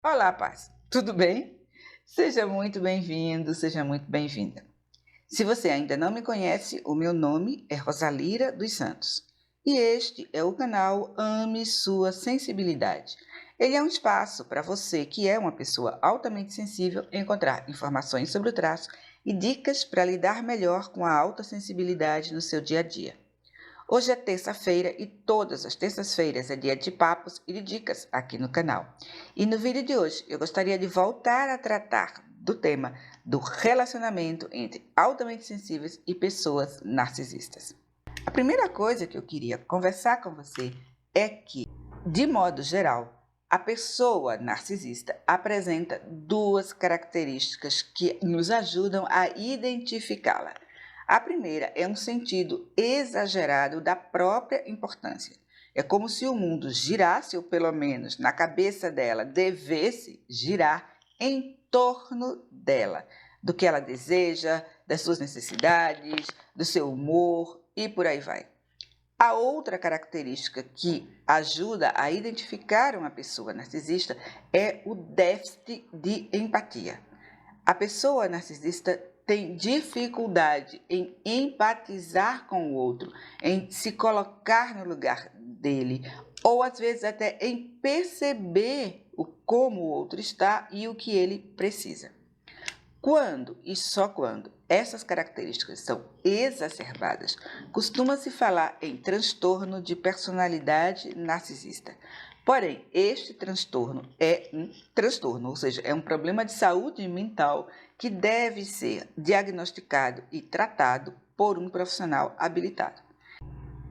Olá, paz. Tudo bem? Seja muito bem-vindo, seja muito bem-vinda. Se você ainda não me conhece, o meu nome é Rosalira dos Santos e este é o canal Ame Sua Sensibilidade. Ele é um espaço para você que é uma pessoa altamente sensível encontrar informações sobre o traço e dicas para lidar melhor com a alta sensibilidade no seu dia a dia. Hoje é terça-feira e todas as terças-feiras é dia de papos e de dicas aqui no canal. E no vídeo de hoje eu gostaria de voltar a tratar do tema do relacionamento entre altamente sensíveis e pessoas narcisistas. A primeira coisa que eu queria conversar com você é que, de modo geral, a pessoa narcisista apresenta duas características que nos ajudam a identificá-la. A primeira é um sentido exagerado da própria importância. É como se o mundo girasse, ou pelo menos na cabeça dela devesse girar em torno dela, do que ela deseja, das suas necessidades, do seu humor e por aí vai. A outra característica que ajuda a identificar uma pessoa narcisista é o déficit de empatia. A pessoa narcisista tem dificuldade em empatizar com o outro, em se colocar no lugar dele, ou às vezes até em perceber como o outro está e o que ele precisa. Quando, e só quando, essas características são exacerbadas, costuma-se falar em transtorno de personalidade narcisista. Porém, este transtorno é um transtorno, ou seja, é um problema de saúde mental que deve ser diagnosticado e tratado por um profissional habilitado.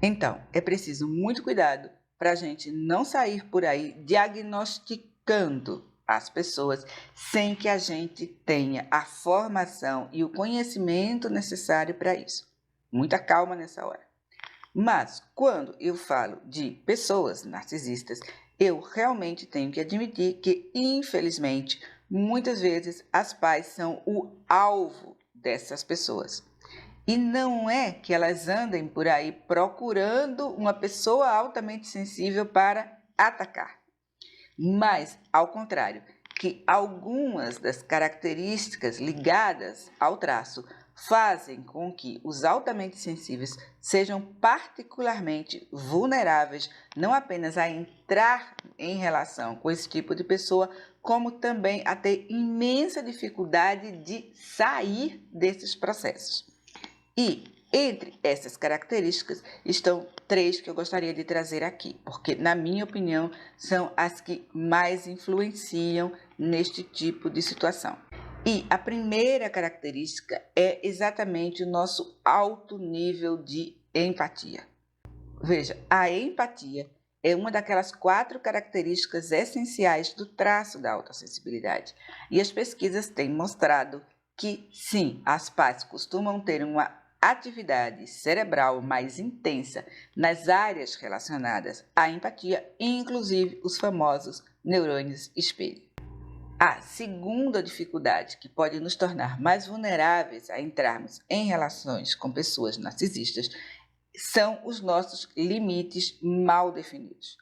Então, é preciso muito cuidado para a gente não sair por aí diagnosticando as pessoas sem que a gente tenha a formação e o conhecimento necessário para isso. Muita calma nessa hora. Mas, quando eu falo de pessoas narcisistas, eu realmente tenho que admitir que, infelizmente, muitas vezes as pais são o alvo dessas pessoas. E não é que elas andem por aí procurando uma pessoa altamente sensível para atacar, mas, ao contrário, que algumas das características ligadas ao traço fazem com que os altamente sensíveis sejam particularmente vulneráveis, não apenas a entrar em relação com esse tipo de pessoa, como também a ter imensa dificuldade de sair desses processos. E entre essas características estão três que eu gostaria de trazer aqui, porque, na minha opinião, são as que mais influenciam neste tipo de situação. E a primeira característica é exatamente o nosso alto nível de empatia. Veja, a empatia é uma daquelas 4 características essenciais do traço da autossensibilidade. E as pesquisas têm mostrado que, sim, as pais costumam ter uma atividade cerebral mais intensa nas áreas relacionadas à empatia, inclusive os famosos neurônios espelho. A segunda dificuldade que pode nos tornar mais vulneráveis a entrarmos em relações com pessoas narcisistas são os nossos limites mal definidos.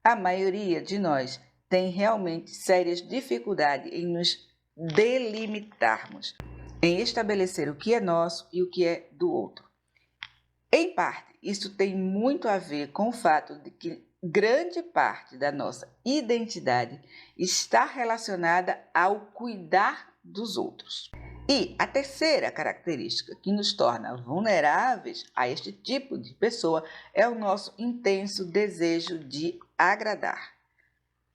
A maioria de nós tem realmente sérias dificuldades em nos delimitarmos, em estabelecer o que é nosso e o que é do outro. Em parte, isso tem muito a ver com o fato de que grande parte da nossa identidade está relacionada ao cuidar dos outros. E a terceira característica que nos torna vulneráveis a este tipo de pessoa é o nosso intenso desejo de agradar,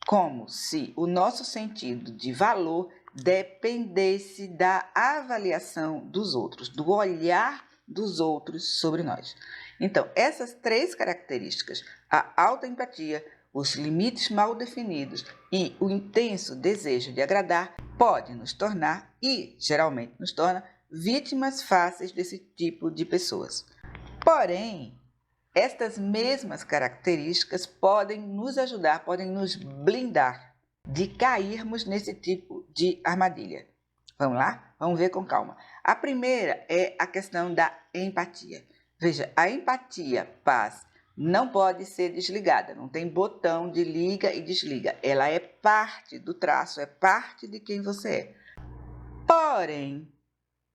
como se o nosso sentido de valor dependesse da avaliação dos outros, do olhar dos outros sobre nós. Então, essas 3 características, a alta empatia, os limites mal definidos e o intenso desejo de agradar, podem nos tornar, e geralmente nos torna, vítimas fáceis desse tipo de pessoas. Porém, estas mesmas características podem nos ajudar, podem nos blindar de cairmos nesse tipo de armadilha. Vamos lá? Vamos ver com calma. A primeira é a questão da empatia. Veja, a empatia, paz, não pode ser desligada, não tem botão de liga e desliga. Ela é parte do traço, é parte de quem você é. Porém,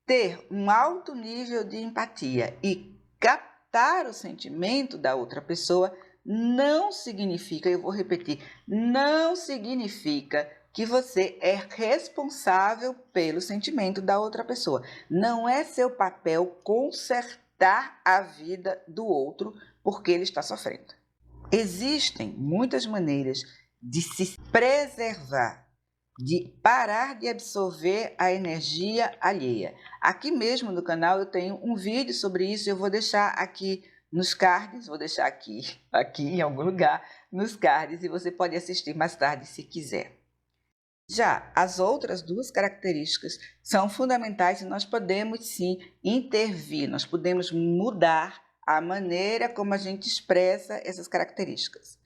ter um alto nível de empatia e captar o sentimento da outra pessoa não significa, eu vou repetir, não significa que você é responsável pelo sentimento da outra pessoa. Não é seu papel consertar a vida do outro porque ele está sofrendo. Existem muitas maneiras de se preservar, de parar de absorver a energia alheia. Aqui mesmo no canal eu tenho um vídeo sobre isso, eu vou deixar aqui nos cards, vou deixar aqui em algum lugar, nos cards, e você pode assistir mais tarde se quiser. Já as outras duas características são fundamentais e nós podemos sim intervir, nós podemos mudar a maneira como a gente expressa essas características.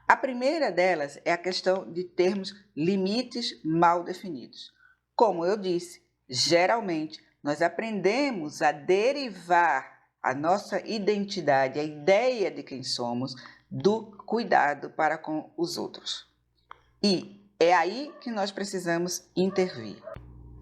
A primeira delas é a questão de termos limites mal definidos. Como eu disse, geralmente nós aprendemos a derivar a nossa identidade, a ideia de quem somos, do cuidado para com os outros. E é aí que nós precisamos intervir.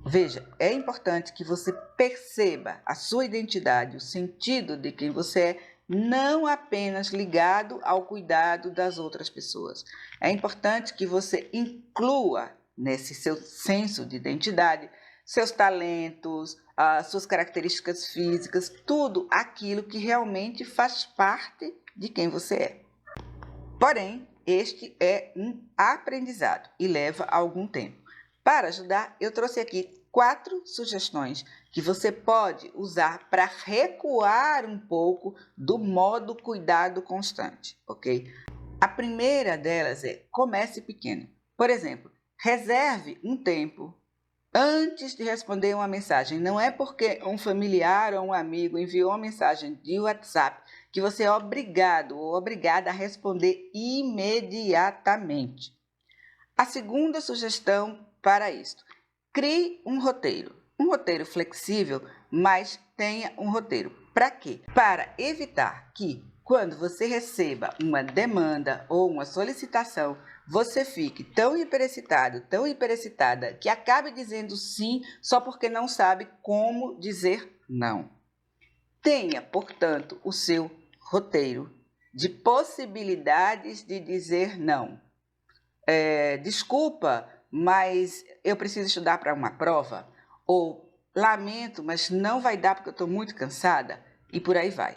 Veja, é importante que você perceba a sua identidade, o sentido de quem você é, não apenas ligado ao cuidado das outras pessoas. É importante que você inclua nesse seu senso de identidade seus talentos, as suas características físicas, tudo aquilo que realmente faz parte de quem você é. Porém, este é um aprendizado e leva algum tempo. Para ajudar, eu trouxe aqui 4 sugestões que você pode usar para recuar um pouco do modo cuidado constante, ok? A primeira delas é comece pequeno. Por exemplo, reserve um tempo antes de responder uma mensagem. Não é porque um familiar ou um amigo enviou uma mensagem de WhatsApp que você é obrigado ou obrigada a responder imediatamente. A segunda sugestão para isso: crie um roteiro flexível, mas tenha um roteiro. Para quê? Para evitar que, quando você receba uma demanda ou uma solicitação, você fique tão hiperexcitado, tão hiperexcitada, que acabe dizendo sim só porque não sabe como dizer não. Tenha, portanto, o seu roteiro de possibilidades de dizer não. Desculpa, mas eu preciso estudar para uma prova, ou lamento, mas não vai dar porque eu estou muito cansada, e por aí vai.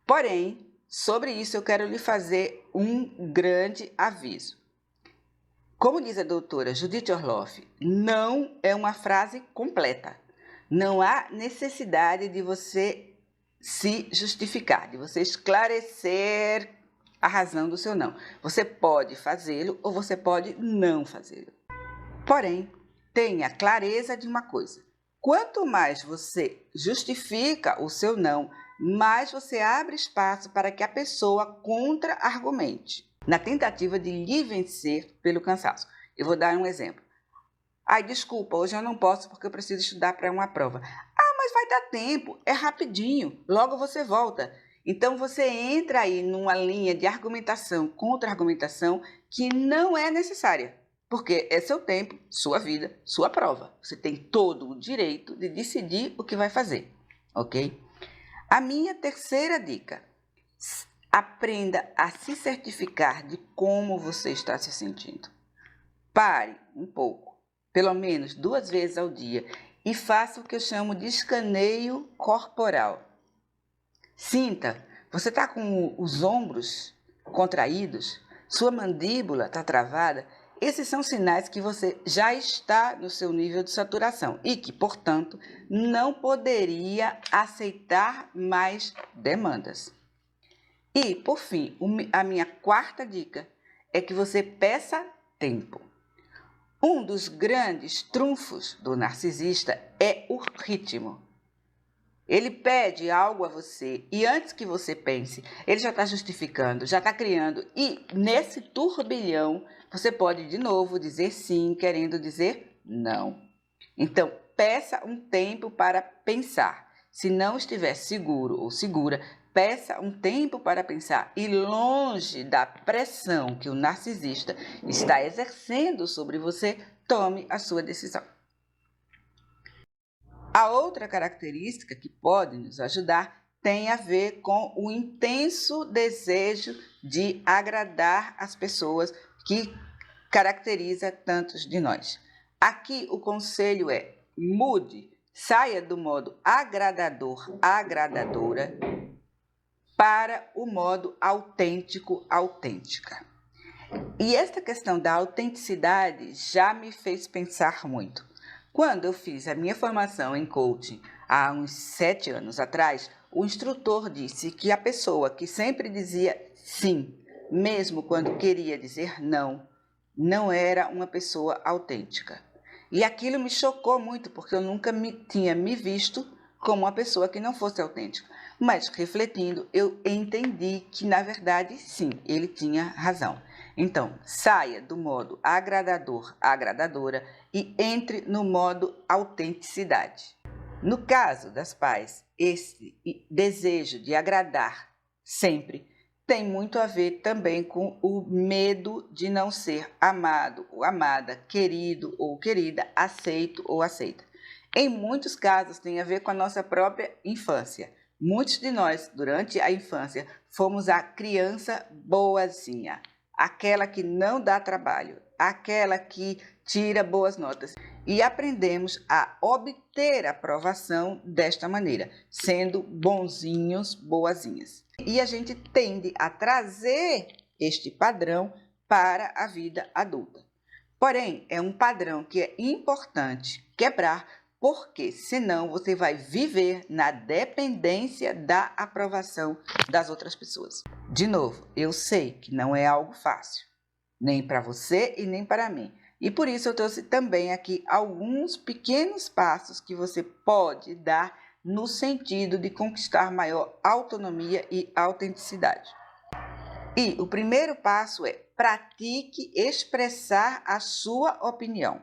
Porém, sobre isso eu quero lhe fazer um grande aviso. Como diz a doutora Judith Orloff, não é uma frase completa. Não há necessidade de você se justificar, de você esclarecer a razão do seu não. Você pode fazê-lo ou você pode não fazê-lo. Porém, tenha clareza de uma coisa: quanto mais você justifica o seu não, mais você abre espaço para que a pessoa contra-argumente, na tentativa de lhe vencer pelo cansaço. Eu vou dar um exemplo. Ai, desculpa, hoje eu não posso porque eu preciso estudar para uma prova. Ah, mas vai dar tempo, é rapidinho, logo você volta. Então você entra aí numa linha de argumentação, contra-argumentação, que não é necessária, porque é seu tempo, sua vida, sua prova. Você tem todo o direito de decidir o que vai fazer, ok? A minha terceira dica: aprenda a se certificar de como você está se sentindo. Pare um pouco, pelo menos 2 vezes ao dia, e faça o que eu chamo de escaneio corporal. Sinta, você está com os ombros contraídos, sua mandíbula está travada. Esses são sinais que você já está no seu nível de saturação e que, portanto, não poderia aceitar mais demandas. E, por fim, a minha quarta dica é que você peça tempo. Um dos grandes trunfos do narcisista é o ritmo. Ele pede algo a você e antes que você pense, ele já está justificando, já está criando. E nesse turbilhão, você pode de novo dizer sim, querendo dizer não. Então, peça um tempo para pensar. Se não estiver seguro ou segura, Peça um tempo para pensar e, longe da pressão que o narcisista está exercendo sobre você, tome a sua decisão. A outra característica que pode nos ajudar tem a ver com o intenso desejo de agradar as pessoas que caracteriza tantos de nós. Aqui o conselho é: mude, saia do modo agradador, agradadora, para o modo autêntico, autêntica. E esta questão da autenticidade já me fez pensar muito. Quando eu fiz a minha formação em coaching há uns 7 anos atrás, o instrutor disse que a pessoa que sempre dizia sim, mesmo quando queria dizer não, não era uma pessoa autêntica. E aquilo me chocou muito, porque eu nunca tinha me visto como uma pessoa que não fosse autêntica. Mas, refletindo, eu entendi que, na verdade, sim, ele tinha razão. Então, saia do modo agradador, agradadora e entre no modo autenticidade. No caso das pais, esse desejo de agradar sempre tem muito a ver também com o medo de não ser amado ou amada, querido ou querida, aceito ou aceita. Em muitos casos tem a ver com a nossa própria infância. Muitos de nós, durante a infância, fomos a criança boazinha, aquela que não dá trabalho, aquela que tira boas notas. E aprendemos a obter aprovação desta maneira, sendo bonzinhos, boazinhas. E a gente tende a trazer este padrão para a vida adulta. Porém, é um padrão que é importante quebrar, porque senão você vai viver na dependência da aprovação das outras pessoas. De novo, eu sei que não é algo fácil, nem para você e nem para mim. E por isso eu trouxe também aqui alguns pequenos passos que você pode dar no sentido de conquistar maior autonomia e autenticidade. E o primeiro passo é: pratique expressar a sua opinião.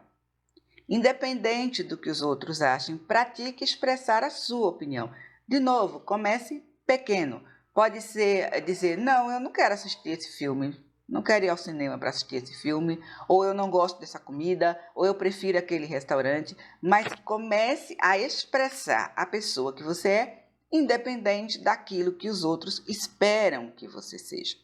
Independente do que os outros achem, pratique expressar a sua opinião. De novo, comece pequeno. Pode ser dizer: não, eu não quero assistir esse filme, não quero ir ao cinema para assistir esse filme, ou eu não gosto dessa comida, ou eu prefiro aquele restaurante. Mas comece a expressar a pessoa que você é, independente daquilo que os outros esperam que você seja.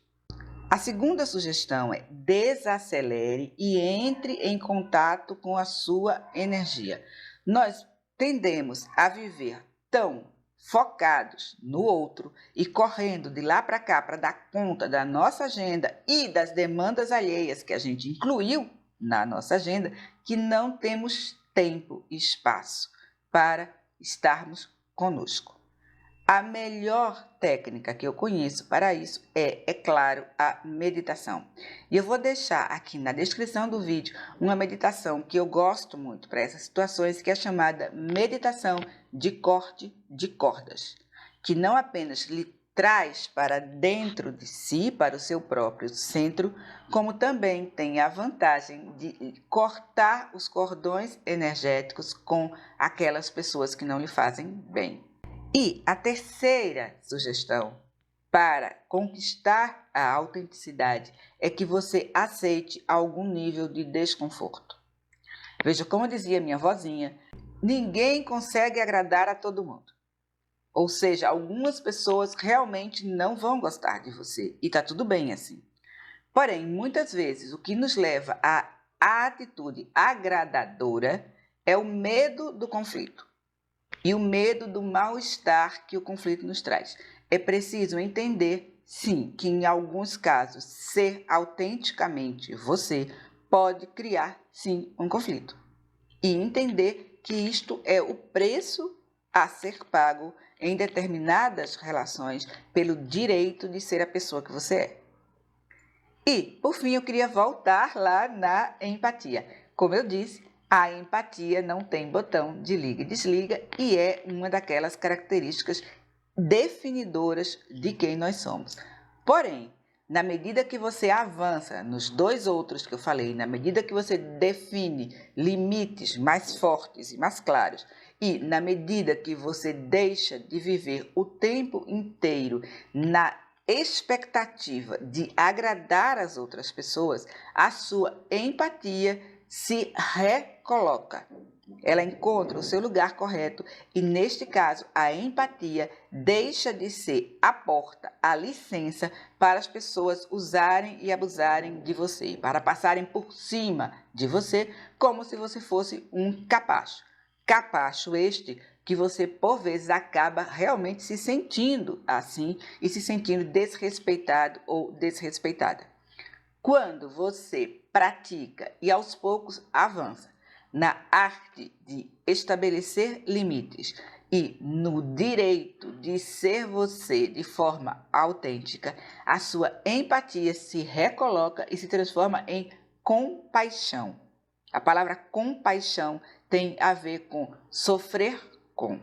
A segunda sugestão é: desacelere e entre em contato com a sua energia. Nós tendemos a viver tão focados no outro e correndo de lá para cá para dar conta da nossa agenda e das demandas alheias que a gente incluiu na nossa agenda, que não temos tempo e espaço para estarmos conosco. A melhor técnica que eu conheço para isso é claro, a meditação. E eu vou deixar aqui na descrição do vídeo uma meditação que eu gosto muito para essas situações, que é chamada meditação de corte de cordas, que não apenas lhe traz para dentro de si, para o seu próprio centro, como também tem a vantagem de cortar os cordões energéticos com aquelas pessoas que não lhe fazem bem. E a terceira sugestão para conquistar a autenticidade é que você aceite algum nível de desconforto. Veja, como dizia minha vozinha, ninguém consegue agradar a todo mundo. Ou seja, algumas pessoas realmente não vão gostar de você e está tudo bem assim. Porém, muitas vezes o que nos leva à atitude agradadora é o medo do conflito. E o medo do mal-estar que o conflito nos traz. É preciso entender, sim, que em alguns casos, ser autenticamente você pode criar, sim, um conflito. E entender que isto é o preço a ser pago em determinadas relações pelo direito de ser a pessoa que você é. E, por fim, eu queria voltar lá na empatia. Como eu disse, a empatia não tem botão de liga e desliga e é uma daquelas características definidoras de quem nós somos. Porém, na medida que você avança nos dois outros que eu falei, na medida que você define limites mais fortes e mais claros E na medida que você deixa de viver o tempo inteiro na expectativa de agradar as outras pessoas, a sua empatia se recoloca. Ela encontra o seu lugar correto e, neste caso, a empatia deixa de ser a porta, a licença para as pessoas usarem e abusarem de você, para passarem por cima de você como se você fosse um capacho. Capacho este que você, por vezes, acaba realmente se sentindo assim e se sentindo desrespeitado ou desrespeitada. Quando você pratica e aos poucos avança na arte de estabelecer limites e no direito de ser você de forma autêntica, a sua empatia se recoloca e se transforma em compaixão. A palavra compaixão tem a ver com sofrer com,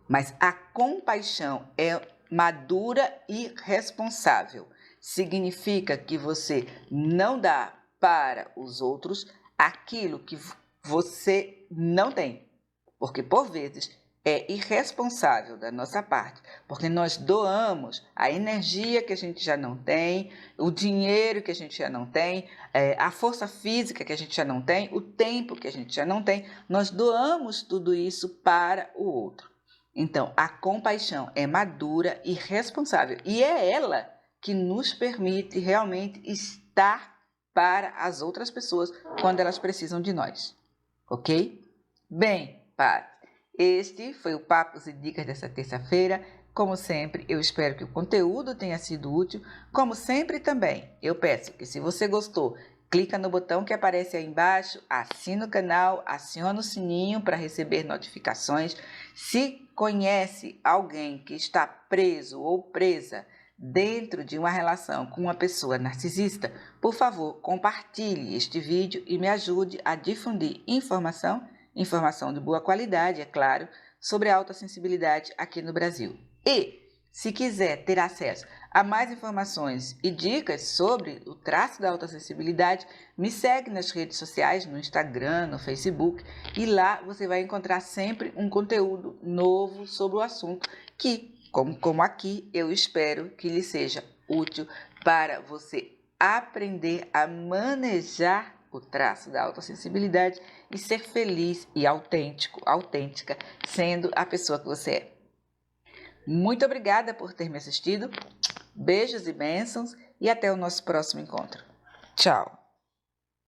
mas a compaixão é madura e responsável. Significa que você não dá para os outros aquilo que você não tem, porque por vezes é irresponsável da nossa parte, porque nós doamos a energia que a gente já não tem, o dinheiro que a gente já não tem, a força física que a gente já não tem, o tempo que a gente já não tem, nós doamos tudo isso para o outro. Então, a compaixão é madura e responsável, e é ela que nos permite realmente estar para as outras pessoas quando elas precisam de nós, ok? Bem, paz, este foi o Papos e Dicas dessa terça-feira. Como sempre, eu espero que o conteúdo tenha sido útil. Como sempre também, eu peço que se você gostou, clica no botão que aparece aí embaixo, assina o canal, aciona o sininho para receber notificações. Se conhece alguém que está preso ou presa dentro de uma relação com uma pessoa narcisista, por favor, compartilhe este vídeo e me ajude a difundir informação de boa qualidade, é claro, sobre a autossensibilidade aqui no Brasil. E, se quiser ter acesso a mais informações e dicas sobre o traço da autossensibilidade, me segue nas redes sociais, no Instagram, no Facebook, e lá você vai encontrar sempre um conteúdo novo sobre o assunto que, como aqui, eu espero que lhe seja útil para você aprender a manejar o traço da autossensibilidade e ser feliz e autêntica, sendo a pessoa que você é. Muito obrigada por ter me assistido. Beijos e bênçãos e até o nosso próximo encontro. Tchau!